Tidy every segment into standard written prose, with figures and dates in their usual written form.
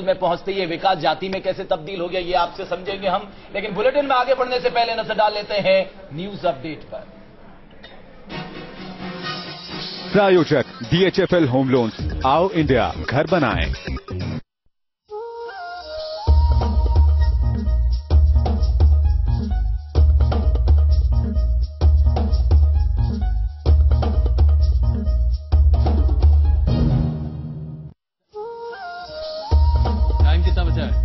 संसद में पहुंचते ही विकास जाति में कैसे तब्दील हो गया, ये आपसे समझेंगे हम। लेकिन बुलेटिन में आगे बढ़ने से पहले नजर डाल लेते हैं न्यूज अपडेट पर। प्रायोजक DHFL होम लोन्स, आओ इंडिया घर बनाएं। टाइम कितना बचा है?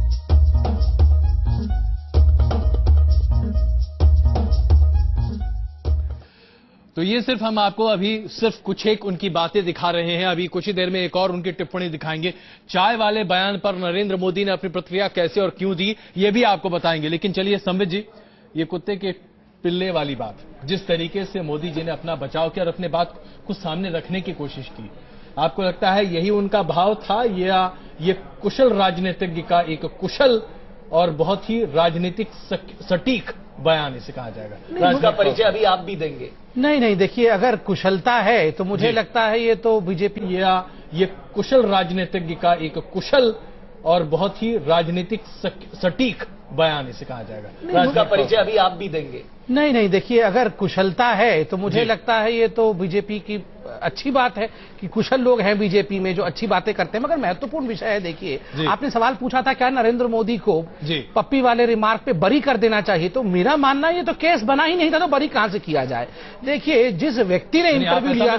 तो ये सिर्फ हम आपको अभी सिर्फ कुछ एक उनकी बातें दिखा रहे हैं। अभी कुछ ही देर में एक और उनकी टिप्पणी दिखाएंगे। चाय वाले बयान पर नरेंद्र मोदी ने अपनी प्रतिक्रिया कैसे और क्यों दी, ये भी आपको बताएंगे। लेकिन चलिए संबित जी, ये कुत्ते के पिल्ले वाली बात, जिस तरीके से मोदी जी ने अपना बचाव किया और अपने बात को सामने रखने की कोशिश की, आपको लगता है यही उनका भाव था या ये कुशल राजनीतिज्ञ का एक कुशल और बहुत ही राजनीतिक सटीक बयान इसे कहा जाएगा? उसका परिचय अभी आप भी देंगे। नहीं, देखिए, अगर कुशलता है तो मुझे लगता है ये तो बीजेपी या ये कुशल राजनीतिज्ञ का एक कुशल और बहुत ही राजनीतिक सटीक बयान इसे कहा जाएगा। उसका परिचय अभी आप भी देंगे। नहीं, देखिए, अगर कुशलता है तो मुझे लगता है ये तो बीजेपी की अच्छी बात है कि कुशल लोग हैं बीजेपी में जो अच्छी बातें करते हैं। मगर महत्वपूर्ण विषय है, देखिए, आपने सवाल पूछा था क्या नरेंद्र मोदी को पप्पी वाले रिमार्क पे बरी कर देना चाहिए, तो मेरा मानना ये तो केस बना ही नहीं था, तो बरी कहां से किया जाए। देखिए, जिस व्यक्ति ने इंटरव्यू लिया,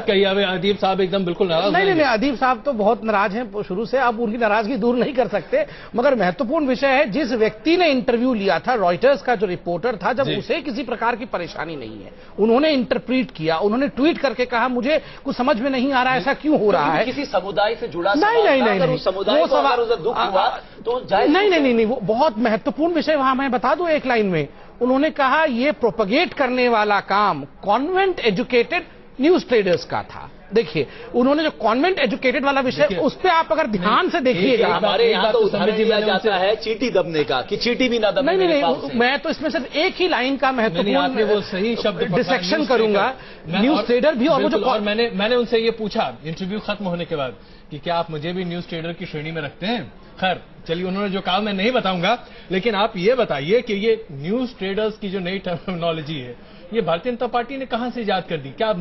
अदीब साहब एकदम बिल्कुल नाराज नहीं, अदीब साहब तो बहुत नाराज हैं शुरू से, आप उनकी नाराजगी दूर नहीं कर सकते। मगर महत्वपूर्ण विषय है, जिस व्यक्ति ने इंटरव्यू लिया था, रॉयटर्स का जो रिपोर्टर था, जब उसे किसी प्रकार की परेशानी नहीं है, उन्होंने इंटरप्रीट किया, उन्होंने ट्वीट करके कहा मुझे कुछ समझ में नहीं आ रहा, ऐसा क्यों हो रहा है। किसी समुदाय से जुड़ा नहीं, समुदाय वो सवाल दुख हुआ तो नहीं, वो बहुत महत्वपूर्ण विषय वहां मैं बता दूं एक लाइन में। उन्होंने कहा ये प्रोपगेट करने वाला काम कॉन्वेंट एजुकेटेड न्यूज ट्रेडर्स का था। देखिए, उन्होंने जो कॉन्वेंट एजुकेटेड वाला विषय, उस पर आप अगर ध्यान से देखिएगा, हमारे यहाँ तो उदाहरण दिया जाता है चींटी दबने का, कि चींटी भी ना दबे। नहीं, मैं तो इसमें सिर्फ एक ही लाइन का महत्वपूर्ण वो सही शब्द डिसेक्शन करूंगा, न्यूज ट्रेडर भी। और वो जो मैंने उनसे ये पूछा इंटरव्यू खत्म होने के बाद कि क्या आप मुझे भी न्यूज ट्रेडर की श्रेणी में रखते हैं। खैर चलिए, उन्होंने जो कहा मैं नहीं बताऊंगा, लेकिन आप ये बताइए कि ये न्यूज ट्रेडर्स की जो नई टर्मिनोलॉजी है, ये भारतीय जनता पार्टी ने कहां से इजाद कर दी? क्या अब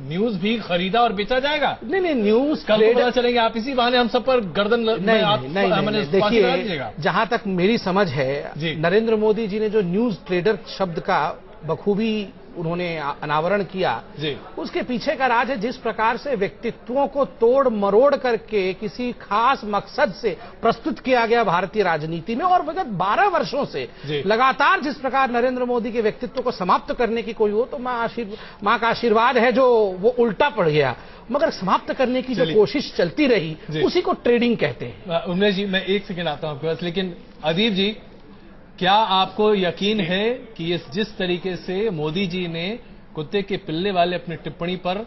न्यूज भी खरीदा और बेचा जाएगा? नहीं, न्यूज कल पता चलेंगे आप इसी बहाने हम सब पर गर्दन नहीं, देखिए, जहां तक मेरी समझ है, नरेंद्र मोदी जी ने जो न्यूज ट्रेडर शब्द का बखूबी उन्होंने अनावरण किया, उसके पीछे का राज है जिस प्रकार से व्यक्तित्वों को तोड़ मरोड़ करके किसी खास मकसद से प्रस्तुत किया गया भारतीय राजनीति में, और विगत 12 वर्षों से लगातार जिस प्रकार नरेंद्र मोदी के व्यक्तित्व को समाप्त करने की कोई हो, तो मां का आशीर्वाद है जो वो उल्टा पड़ गया। मगर समाप्त करने की जो कोशिश चलती रही, उसी को ट्रेडिंग कहते हैं। उमेश जी, मैं एक सेकेंड आता हूं आपके पास, लेकिन अदीब जी, क्या आपको यकीन है कि जिस तरीके से मोदी जी ने कुत्ते के पिल्ले वाले अपनी टिप्पणी पर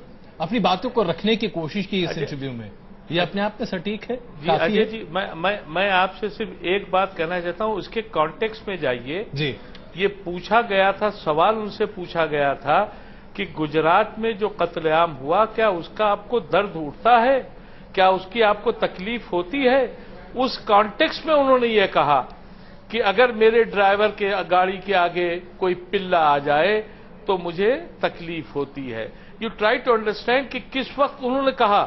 अपनी बातों को रखने की कोशिश की इस इंटरव्यू में, ये अपने आप में सटीक है? अजय जी, मैं आपसे सिर्फ एक बात कहना चाहता हूं, उसके कॉन्टेक्स्ट में जाइए जी। ये पूछा गया था, सवाल उनसे पूछा गया था कि गुजरात में जो कत्लेआम हुआ, क्या उसका आपको दर्द उठता है, क्या उसकी आपको तकलीफ होती है? उस कॉन्टेक्स्ट में उन्होंने ये कहा कि अगर मेरे ड्राइवर के गाड़ी के आगे कोई पिल्ला आ जाए तो मुझे तकलीफ होती है। यू ट्राई टू अंडरस्टैंड कि किस वक्त उन्होंने कहा।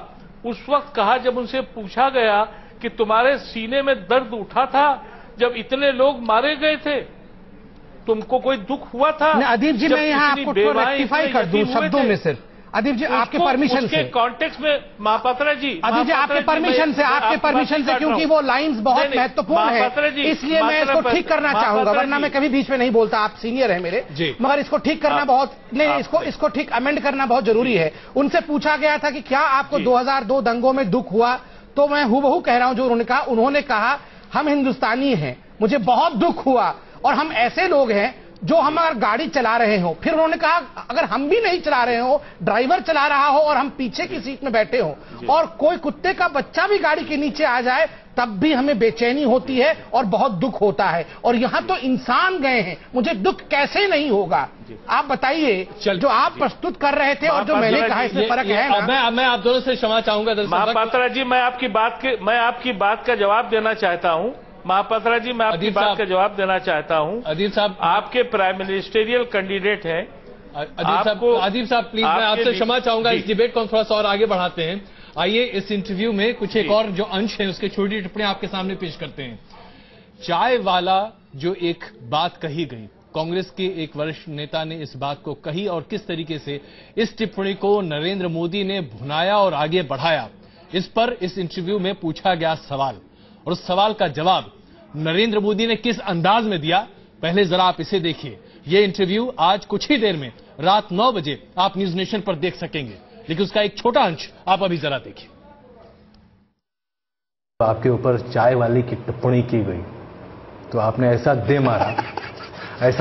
उस वक्त कहा जब उनसे पूछा गया कि तुम्हारे सीने में दर्द उठा था जब इतने लोग मारे गए थे, तुमको कोई दुख हुआ था? अदीब जी, मैं यहाँ आपको रेक्टिफाई कर दूं शब्दों में सिर्फ। अदीब जी, आपके परमिशन से, कॉन्टेक्स्ट में महापात्रा जी, अदीब जी, आपके परमिशन से, क्योंकि वो लाइंस बहुत महत्वपूर्ण है, इसलिए मैं इसको ठीक करना चाहूंगा, वरना मैं कभी बीच में नहीं बोलता। आप सीनियर है मेरे, मगर इसको ठीक करना बहुत नहीं, इसको ठीक अमेंड करना बहुत जरूरी है। उनसे पूछा गया था कि क्या आपको 2002 दंगों में दुख हुआ, तो मैं हूबहू कह रहा हूं जो उन्होंने कहा हम हिंदुस्तानी हैं, मुझे बहुत दुख हुआ, और हम ऐसे लोग हैं जो हम अगर गाड़ी चला रहे हो, फिर उन्होंने कहा अगर हम भी नहीं चला रहे हो, ड्राइवर चला रहा हो और हम पीछे की सीट में बैठे हो और कोई कुत्ते का बच्चा भी गाड़ी के नीचे आ जाए तब भी हमें बेचैनी होती है और बहुत दुख होता है। और यहां तो इंसान गए हैं, मुझे दुख कैसे नहीं होगा? आप बताइए, जो आप प्रस्तुत कर रहे थे और जो मैंने कहा, इसमें फर्क है ना? मैं आप दोनों से क्षमा चाहूंगा महापात्रा जी, मैं आपकी बात का जवाब देना चाहता हूं। महापात्रा जी, मैं आपकी बात का जवाब देना चाहता हूं। अदीब साहब, आपके प्राइम मिनिस्टेरियल कैंडिडेट हैं। अदीब साहब प्लीज, मैं आपसे क्षमा चाहूंगा, इस डिबेट को थोड़ा सा और आगे बढ़ाते हैं। आइए इस इंटरव्यू में कुछ एक और जो अंश है उसके छोटी टिप्पणी आपके सामने पेश करते हैं। चाय वाला जो एक बात कही गई, कांग्रेस के एक वरिष्ठ नेता ने इस बात को कही और किस तरीके से इस टिप्पणी को नरेंद्र मोदी ने भुनाया और आगे बढ़ाया, इस पर इस इंटरव्यू में पूछा गया सवाल और उस सवाल का जवाब नरेंद्र मोदी ने किस अंदाज में दिया, पहले जरा आप इसे देखिए। यह इंटरव्यू आज कुछ ही देर में रात 9 बजे आप न्यूज नेशन पर देख सकेंगे, लेकिन उसका एक छोटा अंश आप अभी जरा देखिए। आपके ऊपर चाय वाली की टिप्पणी की गई तो आपने ऐसा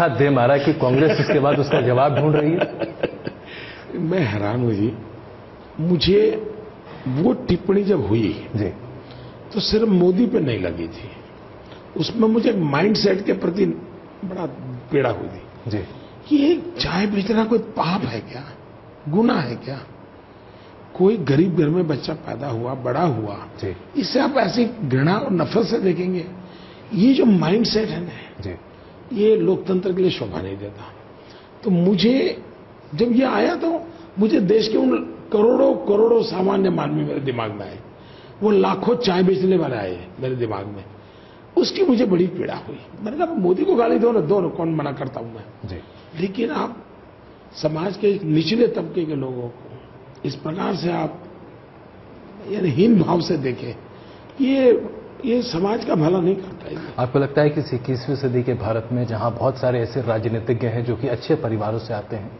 दे मारा कि कांग्रेस इसके बाद उसका जवाब ढूंढ रही है। मैं हैरान हूं जी। मुझे वो टिप्पणी जब हुई जी तो सिर्फ मोदी पे नहीं लगी थी, उसमें मुझे माइंडसेट के प्रति बड़ा पीड़ा हुई थी जी कि ये चाय बेचना कोई पाप है क्या, गुनाह है क्या? कोई गरीब घर में बच्चा पैदा हुआ, बड़ा हुआ, इससे आप ऐसी घृणा और नफरत से देखेंगे? ये जो माइंडसेट है ना, ये लोकतंत्र के लिए शोभा नहीं देता। तो मुझे जब ये आया तो मुझे देश के उन करोड़ों करोड़ों सामान्य मानवी मेरे दिमाग में आए, वो लाखों चाय बेचने वाले आए मेरे दिमाग में, उसकी मुझे बड़ी पीड़ा हुई। मैंने कहा मोदी को गाली दो ना, कौन मना करता हूं मैं, लेकिन आप समाज के निचले तबके के लोगों को इस प्रकार से आप यानी हीन भाव से देखें, ये समाज का भला नहीं करता है। आपको लगता है कि 21वीं सदी के भारत में जहां बहुत सारे ऐसे राजनीतिज्ञ हैं जो कि अच्छे परिवारों से आते हैं,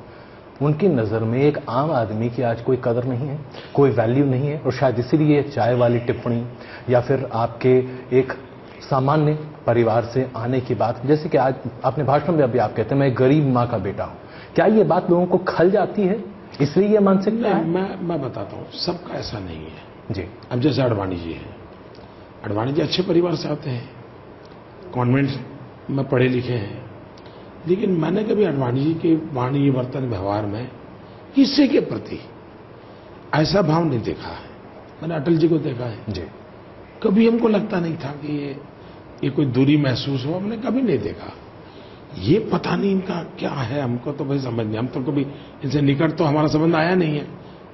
उनकी नजर में एक आम आदमी की आज कोई कदर नहीं है, कोई वैल्यू नहीं है, और शायद इसीलिए चाय वाली टिप्पणी या फिर आपके एक सामान्य परिवार से आने की बात, जैसे कि आज अपने भाषण में अभी आप कहते हैं मैं गरीब माँ का बेटा हूं, क्या ये बात लोगों को खल जाती है, इसलिए ये मानसिकता है? मैं बताता हूं, सबका ऐसा नहीं है जी। अब जैसे अडवाणी जी हैं, अडवाणी जी अच्छे परिवार से आते हैं, कॉन्वेंट में पढ़े लिखे हैं, लेकिन मैंने कभी अडवाणी जी के वाणी वर्तन व्यवहार में किसी के प्रति ऐसा भाव नहीं देखा है। मैंने अटल जी को देखा है जी, कभी हमको लगता नहीं था कि ये कोई दूरी महसूस हो, हमने कभी नहीं देखा। ये पता नहीं इनका क्या है, हमको तो भाई समझ नहीं, हम तो कभी इनसे निकट तो हमारा संबंध आया नहीं है,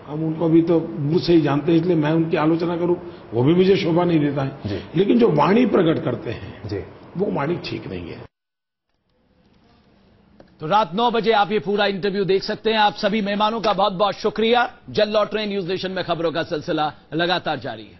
हम उनको भी तो मुझसे ही जानते हैं, इसलिए मैं उनकी आलोचना करूं वो भी मुझे शोभा नहीं देता है। लेकिन जो वाणी प्रकट करते हैं जी, वो वाणी ठीक नहीं है। तो रात 9 बजे आप ये पूरा इंटरव्यू देख सकते हैं। आप सभी मेहमानों का बहुत बहुत शुक्रिया। जल्द लौट रहे न्यूज नेशन में खबरों का सिलसिला लगातार जारी है।